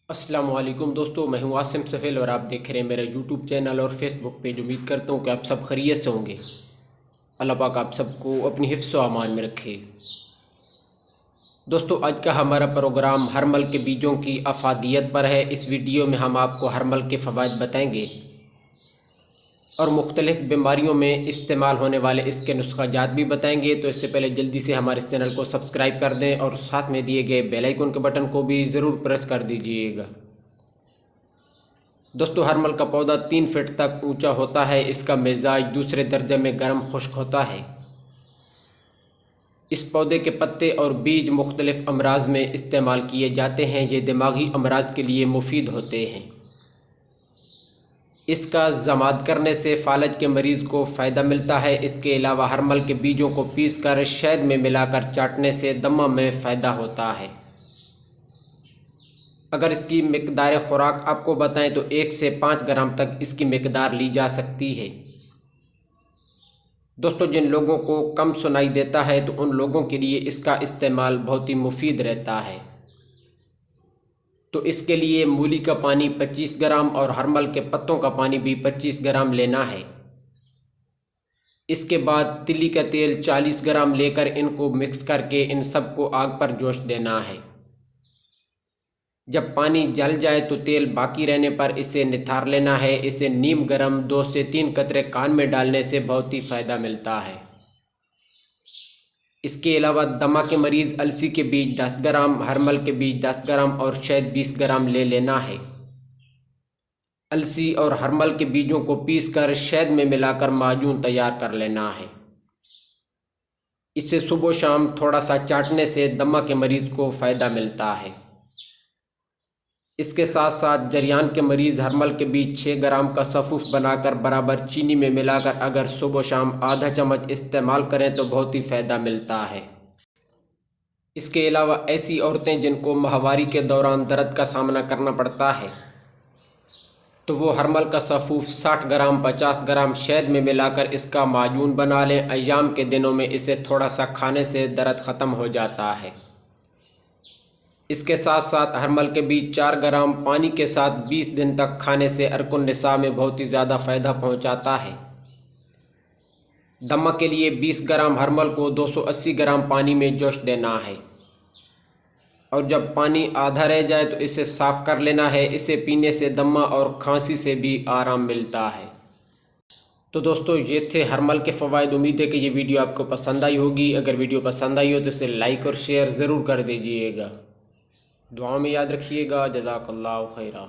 अस्सलाम वालेकुम दोस्तों, मैं हूं आसिम सफ़ेल और आप देख रहे हैं मेरा यूट्यूब चैनल और फेसबुक पेज। उम्मीद करता हूं कि आप सब खैरियत से होंगे। अल्लाह पाक आप सबको अपनी हिफ्ज़ व अमान में रखे। दोस्तों, आज का हमारा प्रोग्राम हरमल के बीजों की अफादियत पर है। इस वीडियो में हम आपको हरमल के फ़वाइद बताएंगे और मुख्तलिफ़ बीमारियों में इस्तेमाल होने वाले इसके नुस्ख़ाजात भी बताएंगे। तो इससे पहले जल्दी से हमारे इस चैनल को सब्सक्राइब कर दें और साथ में दिए गए बेल आइकन के बटन को भी ज़रूर प्रेस कर दीजिएगा। दोस्तों, हरमल का पौधा 3 फीट तक ऊंचा होता है। इसका मिजाज दूसरे दर्जे में गर्म खुश्क होता है। इस पौधे के पत्ते और बीज मुख्तलिफ अमराज में इस्तेमाल किए जाते हैं। ये दिमागी अमराज के लिए मुफीद होते हैं। इसका ज़माद करने से फालज के मरीज़ को फ़ायदा मिलता है। इसके अलावा हरमल के बीजों को पीस कर शहद में मिलाकर चाटने से दमा में फ़ायदा होता है। अगर इसकी मिकदार ख़ुराक आपको बताएं तो 1 से 5 ग्राम तक इसकी मिकदार ली जा सकती है। दोस्तों, जिन लोगों को कम सुनाई देता है तो उन लोगों के लिए इसका इस्तेमाल बहुत ही मुफीद रहता है। तो इसके लिए मूली का पानी 25 ग्राम और हरमल के पत्तों का पानी भी 25 ग्राम लेना है। इसके बाद तिली का तेल 40 ग्राम लेकर इनको मिक्स करके इन सब को आग पर जोश देना है। जब पानी जल जाए तो तेल बाकी रहने पर इसे निथार लेना है। इसे नीम गर्म 2 से 3 कतरे कान में डालने से बहुत ही फ़ायदा मिलता है। इसके अलावा दमा के मरीज़ अलसी के बीज 10 ग्राम, हरमल के बीज 10 ग्राम और शहद 20 ग्राम ले लेना है। अलसी और हरमल के बीजों को पीसकर शहद में मिलाकर माजून तैयार कर लेना है। इससे सुबह शाम थोड़ा सा चाटने से दमा के मरीज़ को फ़ायदा मिलता है। इसके साथ साथ जरियान के मरीज़ हरमल के बीज 6 ग्राम का सफ़ूफ़ बनाकर बराबर चीनी में मिलाकर अगर सुबह शाम आधा चम्मच इस्तेमाल करें तो बहुत ही फ़ायदा मिलता है। इसके अलावा ऐसी औरतें जिनको माहवारी के दौरान दर्द का सामना करना पड़ता है तो वो हरमल का सफ़ूफ़ 60 ग्राम 50 ग्राम शहद में मिलाकर इसका माजून बना लें। अय्याम के दिनों में इसे थोड़ा सा खाने से दर्द ख़त्म हो जाता है। इसके साथ साथ हरमल के बीज 4 ग्राम पानी के साथ 20 दिन तक खाने से अर्कुन निसा में बहुत ही ज़्यादा फ़ायदा पहुंचाता है। दमा के लिए 20 ग्राम हरमल को 280 ग्राम पानी में जोश देना है और जब पानी आधा रह जाए तो इसे साफ़ कर लेना है। इसे पीने से दमा और खांसी से भी आराम मिलता है। तो दोस्तों, ये थे हरमल के फ़वाइद। उम्मीद है कि ये वीडियो आपको पसंद आई होगी। अगर वीडियो पसंद आई हो तो इसे लाइक और शेयर ज़रूर कर दीजिएगा। दुआ में याद रखिएगा। जज़ाकल्लाहु खैरा।